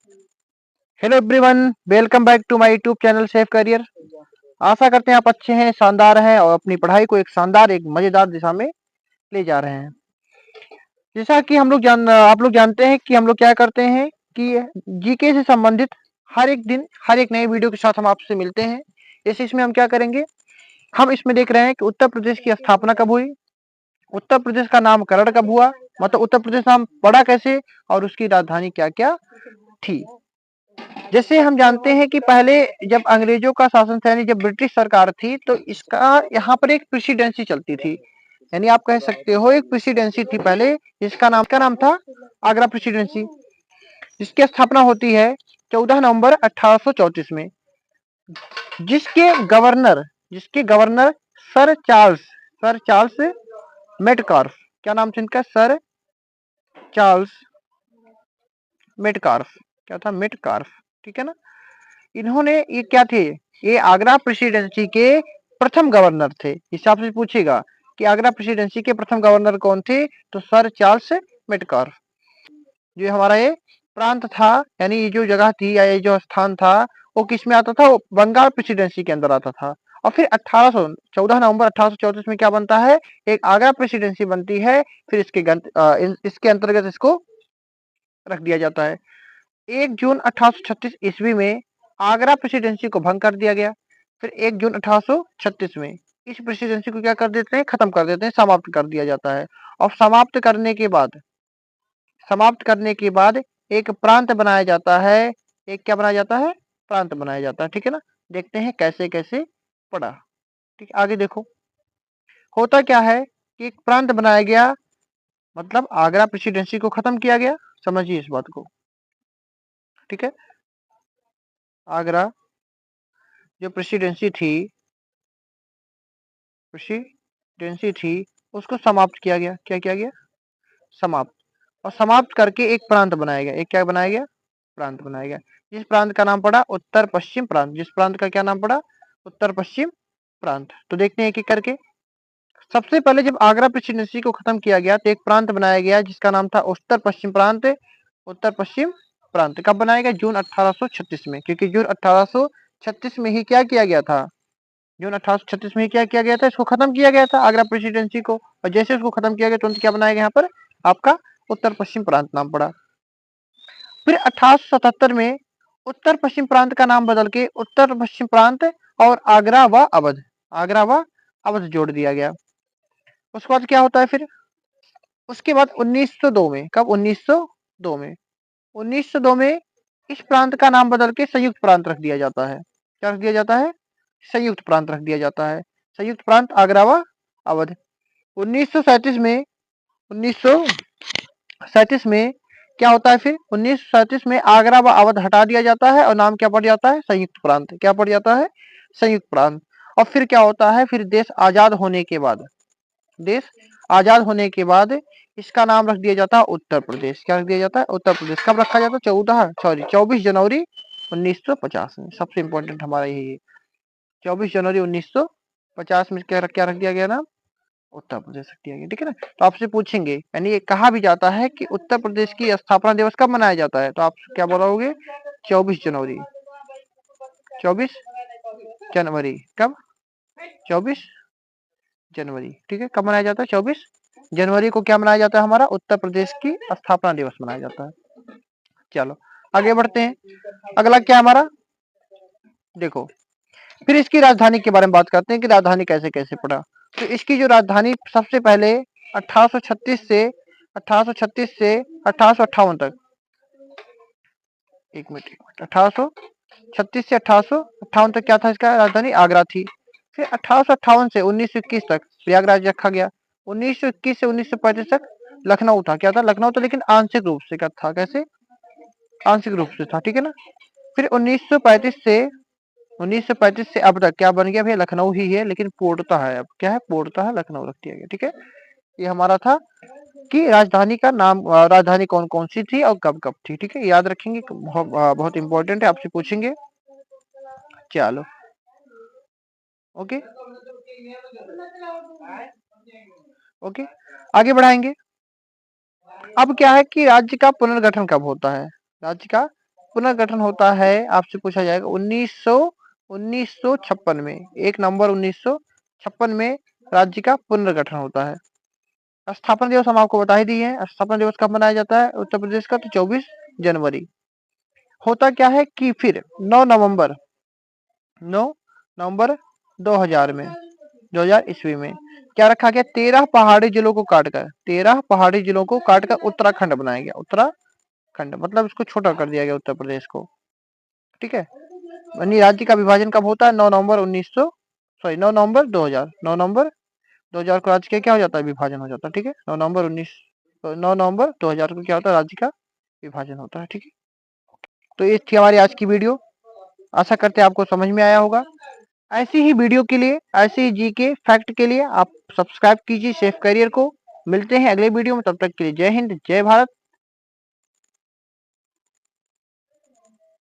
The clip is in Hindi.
Hello everyone, welcome back to my YouTube channel safe career. आशा करते हैं आप अच्छे हैं, शानदार हैं और अपनी पढ़ाई को एक शानदार, एक मजेदार दिशा में ले जा रहे हैं। जैसा कि आप लोग जानते हैं कि हम लोग क्या करते हैं कि जीके से संबंधित हर एक दिन हर एक नए वीडियो के साथ हम आपसे मिलते हैं। जैसे इसमें हम क्या करेंगे, हम इसमें देख रहे हैं कि उत्तर प्रदेश की स्थापना कब हुई, उत्तर प्रदेश का नामकरण कब हुआ, मतलब उत्तर प्रदेश नाम पड़ा कैसे और उसकी राजधानी क्या क्या थी। जैसे हम जानते हैं कि पहले जब अंग्रेजों का शासन था, यानी जब ब्रिटिश सरकार थी, तो इसका यहाँ पर एक प्रेसिडेंसी चलती थी। यानी आप कह सकते हो एक प्रेसिडेंसी थी पहले, जिसका नाम था आगरा प्रेसिडेंसी, जिसकी स्थापना होती है 14 नवंबर 1834 में। जिसके गवर्नर जिसके गवर्नर सर चार्ल्स मेटकार्फ, क्या नाम था इनका, सर चार्ल्स मेटकार्फ, क्या था, मेटकार्फ, ठीक है ना। इन्होंने ये क्या थे, ये आगरा प्रेसिडेंसी के प्रथम गवर्नर थे। हिसाब से पूछेगा कि आगरा प्रेसिडेंसी के प्रथम गवर्नर कौन थे, तो सर चार्ल्स मेटकार्फ। जो हमारा ये प्रांत था, यानी ये जो जगह थी या ये जो स्थान था, वो किस में आता था, वो बंगाल प्रेसिडेंसी के अंदर आता था। और फिर 14 नवंबर 1834 में क्या बनता है, एक आगरा प्रेसिडेंसी बनती है। फिर इसके अंतर्गत इसको रख दिया जाता है। 1 जून 1836 ईस्वी में आगरा प्रेसिडेंसी को भंग कर दिया गया। फिर 1 जून 1836 में इस प्रेसिडेंसी को क्या कर देते हैं, खत्म कर देते हैं, समाप्त कर दिया जाता है। और समाप्त करने के बाद एक प्रांत बनाया जाता है। एक क्या बनाया जाता है, प्रांत बनाया जाता है, ठीक है ना। देखते हैं कैसे कैसे पढ़ा। ठीक है, आगे देखो। होता क्या है कि एक प्रांत बनाया गया, मतलब आगरा प्रेसिडेंसी को खत्म किया गया। समझिए इस बात को, ठीक है। आगरा जो प्रेसिडेंसी थी उसको समाप्त किया गया। क्या किया गया, समाप्त। और समाप्त करके एक प्रांत बनाया गया। एक क्या बनाया गया, प्रांत बनाया गया। जिस प्रांत का नाम पड़ा उत्तर पश्चिम प्रांत। जिस प्रांत का क्या नाम पड़ा, उत्तर पश्चिम प्रांत। तो देखते हैं एक एक करके। सबसे पहले जब आगरा प्रेसिडेंसी को खत्म किया गया तो एक प्रांत बनाया गया जिसका नाम था उत्तर पश्चिम प्रांत। उत्तर पश्चिम प्रांत कब बनाया गया, जून 1836 में। क्योंकि जून 1836 में ही क्या किया गया था, जून 1836 में ही क्या किया गया था, इसको खत्म किया गया था आगरा प्रेसिडेंसी को। और जैसे उसको खत्म किया गया तुरंत क्या बनाया गया यहाँ पर, आपका उत्तर पश्चिम प्रांत नाम पड़ा। फिर 1877 में उत्तर पश्चिम प्रांत का नाम बदल के उत्तर पश्चिम प्रांत और आगरा व अवध जोड़ दिया गया। उसके बाद क्या होता है फिर, उसके बाद 1902 में, कब, 1902 में 1902 में इस प्रांत का नाम बदल के संयुक्त प्रांत रख दिया जाता है। क्या रख दिया जाता है, संयुक्त प्रांत रख दिया जाता है। संयुक्त प्रांत आगरा व अवध। 1937 में 1937 में क्या होता है फिर, 1937 में आगरा व अवध हटा दिया जाता है और नाम क्या पड़ जाता है, संयुक्त प्रांत। क्या पड़ जाता है, संयुक्त प्रांत। और फिर क्या होता है, फिर देश आजाद होने के बाद इसका नाम रख दिया जाता है उत्तर प्रदेश। क्या रख दिया जाता है, उत्तर प्रदेश। कब रखा जाता है, 24 जनवरी 1950 में। सबसे इंपॉर्टेंट हमारा यही है, 24 जनवरी 1950 में क्या रख दिया गया नाम, उत्तर प्रदेश रख दिया गया, ठीक है ना। तो आपसे पूछेंगे, यानी ये कहा भी जाता है कि उत्तर प्रदेश की स्थापना दिवस कब मनाया जाता है, तो आप क्या बोलोगे, 24 जनवरी। 24 जनवरी, कब, 24 जनवरी, ठीक है। कब मनाया जाता है, 24 जनवरी को क्या मनाया जाता है, हमारा उत्तर प्रदेश की स्थापना दिवस मनाया जाता है। चलो आगे बढ़ते हैं। अगला क्या हमारा, देखो, फिर इसकी राजधानी के बारे में बात करते हैं कि राजधानी कैसे कैसे पड़ा। तो इसकी जो राजधानी सबसे पहले 1836 से 1858 तक, एक मिनट, 1836 से 1858 तक क्या था, इसका राजधानी आगरा थी। फिर 1858 से 1921 तक प्रयागराज रखा गया। 1921 से 1935 तक लखनऊ था। क्या था, लखनऊ था, लेकिन आंशिक रूप से क्या था, कैसे, आंशिक रूप से था, ठीक है ना। फिर 1935 से अब तक क्या बन गया भैया, लखनऊ ही है, लेकिन पूर्णतः है, अब क्या है, पूर्णतः लखनऊ रख दिया गया, ठीक है। ये हमारा था कि राजधानी का नाम, राजधानी कौन कौन सी थी और कब कब थी, ठीक है, याद रखेंगे, बहुत इंपॉर्टेंट है, आपसे पूछेंगे। चलो ओके ओके, आगे बढ़ाएंगे। अब क्या है कि राज्य का पुनर्गठन कब होता है, राज्य का पुनर्गठन होता है, आपसे पूछा जाएगा 1956 में, 1 नवंबर 1956 में राज्य का पुनर्गठन होता है। स्थापना दिवस हम आपको बता ही दिए हैं। स्थापना दिवस कब मनाया जाता है उत्तर प्रदेश का? तो 24 जनवरी। होता क्या है कि फिर 9 नवंबर 2000 में, 2000 ईस्वी में क्या रखा गया? 13 पहाड़ी जिलों को काटकर, 13 पहाड़ी जिलों को काटकर उत्तराखंड बनाया गया। उत्तराखंड मतलब इसको छोटा कर दिया गया उत्तर प्रदेश को। ठीक है, यानी राज्य का विभाजन कब होता है? 9 नवंबर 2000, 9 नवंबर 2000 को राज्य का क्या हो जाता है? विभाजन हो जाता है। ठीक है, 9 नवंबर 2000 को क्या होता है? राज्य का विभाजन होता है। ठीक है, तो ये थी हमारी आज की वीडियो। आशा करते हैं आपको समझ में आया होगा। ऐसी ही वीडियो के लिए, ऐसे ही जीके फैक्ट के लिए आप सब्सक्राइब कीजिए सेफ करियर को। मिलते हैं अगले वीडियो में, तब तक के लिए जय हिंद, जय भारत।